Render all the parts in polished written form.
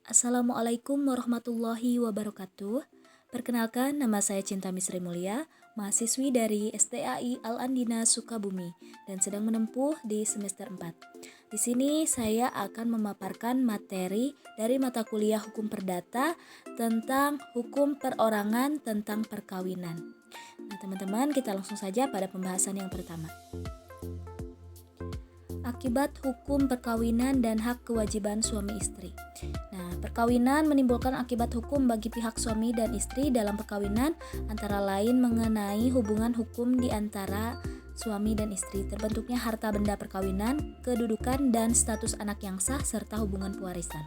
Assalamualaikum warahmatullahi wabarakatuh. Perkenalkan, nama saya Cinta Misri Mulia, mahasiswi dari STAI Al-Andina Sukabumi dan sedang menempuh di semester 4. Di sini saya akan memaparkan materi dari mata kuliah Hukum Perdata tentang hukum perorangan tentang perkawinan. Nah, teman-teman, kita langsung saja pada pembahasan yang pertama. Akibat hukum perkawinan dan hak kewajiban suami istri. Nah, perkawinan menimbulkan akibat hukum bagi pihak suami dan istri dalam perkawinan, antara lain mengenai hubungan hukum di antara suami dan istri, terbentuknya harta benda perkawinan, kedudukan dan status anak yang sah, serta hubungan pewarisan.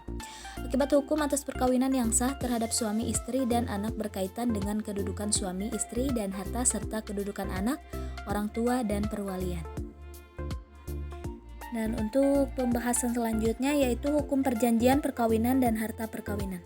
Akibat hukum atas perkawinan yang sah terhadap suami istri dan anak berkaitan dengan kedudukan suami istri dan harta serta kedudukan anak, orang tua dan perwalian. Dan untuk pembahasan selanjutnya yaitu hukum perjanjian perkawinan dan harta perkawinan.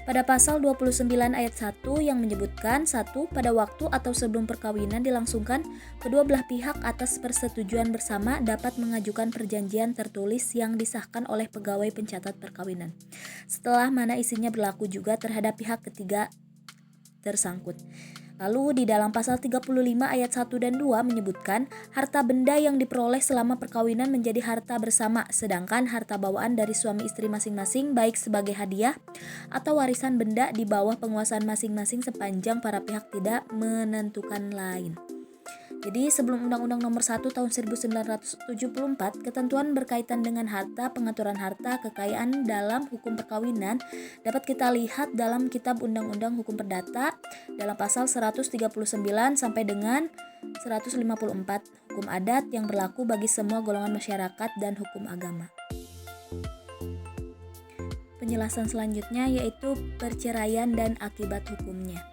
Pada pasal 29 ayat 1 yang menyebutkan 1. Pada waktu atau sebelum perkawinan dilangsungkan, kedua belah pihak atas persetujuan bersama dapat mengajukan perjanjian tertulis yang disahkan oleh pegawai pencatat perkawinan, setelah mana isinya berlaku juga terhadap pihak ketiga tersangkut. Lalu di dalam pasal 35 ayat 1 dan 2 menyebutkan harta benda yang diperoleh selama perkawinan menjadi harta bersama, sedangkan harta bawaan dari suami istri masing-masing baik sebagai hadiah atau warisan benda di bawah penguasaan masing-masing sepanjang para pihak tidak menentukan lain. Jadi sebelum Undang-Undang Nomor 1 Tahun 1974, ketentuan berkaitan dengan harta, pengaturan harta, kekayaan dalam hukum perkawinan dapat kita lihat dalam Kitab Undang-Undang Hukum Perdata dalam pasal 139 sampai dengan 154 hukum adat yang berlaku bagi semua golongan masyarakat dan hukum agama. Penjelasan selanjutnya yaitu perceraian dan akibat hukumnya.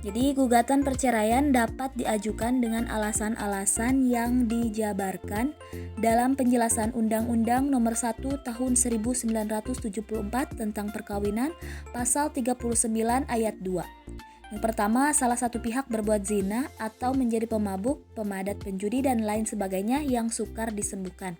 Jadi gugatan perceraian dapat diajukan dengan alasan-alasan yang dijabarkan dalam penjelasan Undang-Undang Nomor 1 Tahun 1974 tentang perkawinan pasal 39 ayat 2. Yang pertama, salah satu pihak berbuat zina atau menjadi pemabuk, pemadat penjudi dan lain sebagainya yang sukar disembuhkan.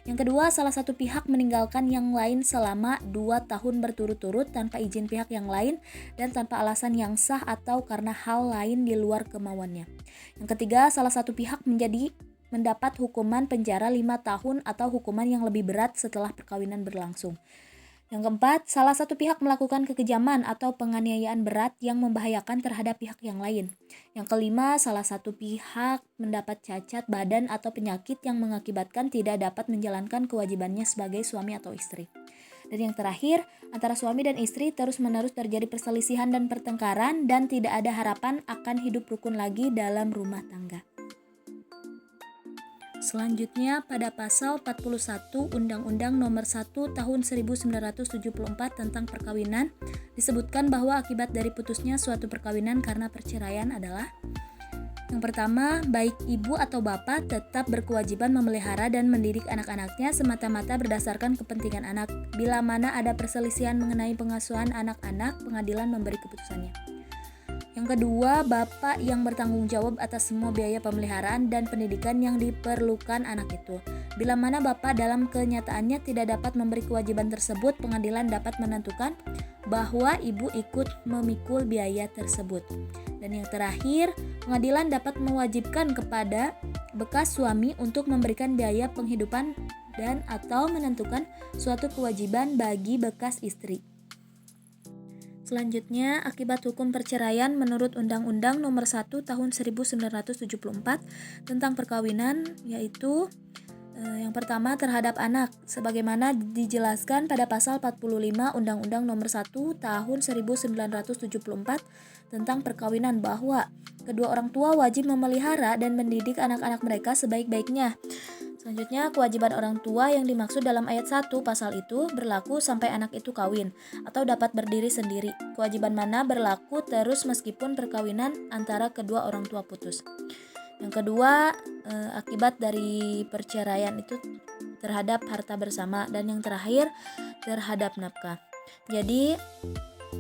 Yang kedua, salah satu pihak meninggalkan yang lain selama 2 tahun berturut-turut tanpa izin pihak yang lain dan tanpa alasan yang sah atau karena hal lain di luar kemauannya. Yang ketiga, salah satu pihak mendapat hukuman penjara 5 tahun atau hukuman yang lebih berat setelah perkawinan berlangsung. Yang keempat, salah satu pihak melakukan kekejaman atau penganiayaan berat yang membahayakan terhadap pihak yang lain. Yang kelima, salah satu pihak mendapat cacat badan atau penyakit yang mengakibatkan tidak dapat menjalankan kewajibannya sebagai suami atau istri. Dan yang terakhir, antara suami dan istri terus-menerus terjadi perselisihan dan pertengkaran dan tidak ada harapan akan hidup rukun lagi dalam rumah tangga. Selanjutnya pada pasal 41 Undang-Undang Nomor 1 Tahun 1974 tentang perkawinan disebutkan bahwa akibat dari putusnya suatu perkawinan karena perceraian adalah: yang pertama, baik ibu atau bapak tetap berkewajiban memelihara dan mendidik anak-anaknya semata-mata berdasarkan kepentingan anak. Bila mana ada perselisihan mengenai pengasuhan anak-anak, pengadilan memberi keputusannya. Yang kedua, bapak yang bertanggung jawab atas semua biaya pemeliharaan dan pendidikan yang diperlukan anak itu. Bila mana bapak dalam kenyataannya tidak dapat memberi kewajiban tersebut, pengadilan dapat menentukan bahwa ibu ikut memikul biaya tersebut. Dan yang terakhir, pengadilan dapat mewajibkan kepada bekas suami untuk memberikan biaya penghidupan dan atau menentukan suatu kewajiban bagi bekas istri. Selanjutnya, akibat hukum perceraian menurut Undang-Undang Nomor 1 Tahun 1974 tentang perkawinan yaitu yang pertama terhadap anak, sebagaimana dijelaskan pada pasal 45 Undang-Undang Nomor 1 Tahun 1974 tentang perkawinan bahwa kedua orang tua wajib memelihara dan mendidik anak-anak mereka sebaik-baiknya. Selanjutnya, kewajiban orang tua yang dimaksud dalam ayat 1 pasal itu berlaku sampai anak itu kawin atau dapat berdiri sendiri. Kewajiban mana berlaku terus meskipun perkawinan antara kedua orang tua putus. Yang kedua, akibat dari perceraian itu terhadap harta bersama, dan yang terakhir terhadap nafkah. Jadi,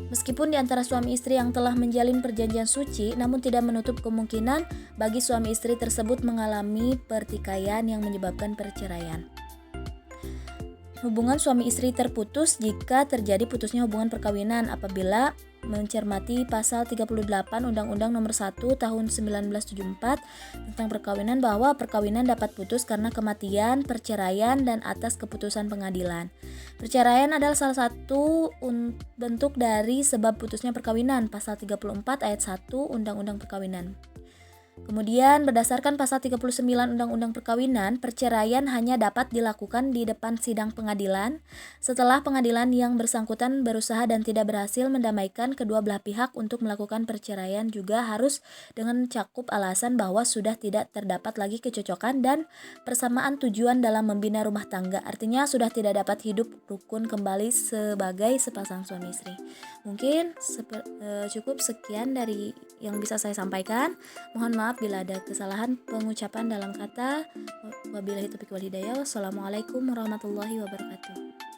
meskipun di antara suami istri yang telah menjalin perjanjian suci, namun tidak menutup kemungkinan bagi suami istri tersebut mengalami pertikaian yang menyebabkan perceraian. Hubungan suami istri terputus jika terjadi putusnya hubungan perkawinan apabila mencermati pasal 38 Undang-Undang Nomor 1 Tahun 1974 tentang perkawinan bahwa perkawinan dapat putus karena kematian, perceraian, dan atas keputusan pengadilan. Perceraian adalah salah satu bentuk dari sebab putusnya perkawinan, pasal 34 ayat 1 Undang-Undang Perkawinan. Kemudian berdasarkan pasal 39 Undang-Undang Perkawinan, perceraian hanya dapat dilakukan di depan sidang pengadilan setelah pengadilan yang bersangkutan berusaha dan tidak berhasil mendamaikan kedua belah pihak untuk melakukan perceraian, juga harus dengan cakup alasan bahwa sudah tidak terdapat lagi kecocokan dan persamaan tujuan dalam membina rumah tangga. Artinya sudah tidak dapat hidup rukun kembali sebagai sepasang suami istri. Mungkin cukup sekian dari yang bisa saya sampaikan. Mohon maaf bila ada kesalahan pengucapan dalam kata. Wabillahi taufiq wal hidayah. Wassalamualaikum warahmatullahi wabarakatuh.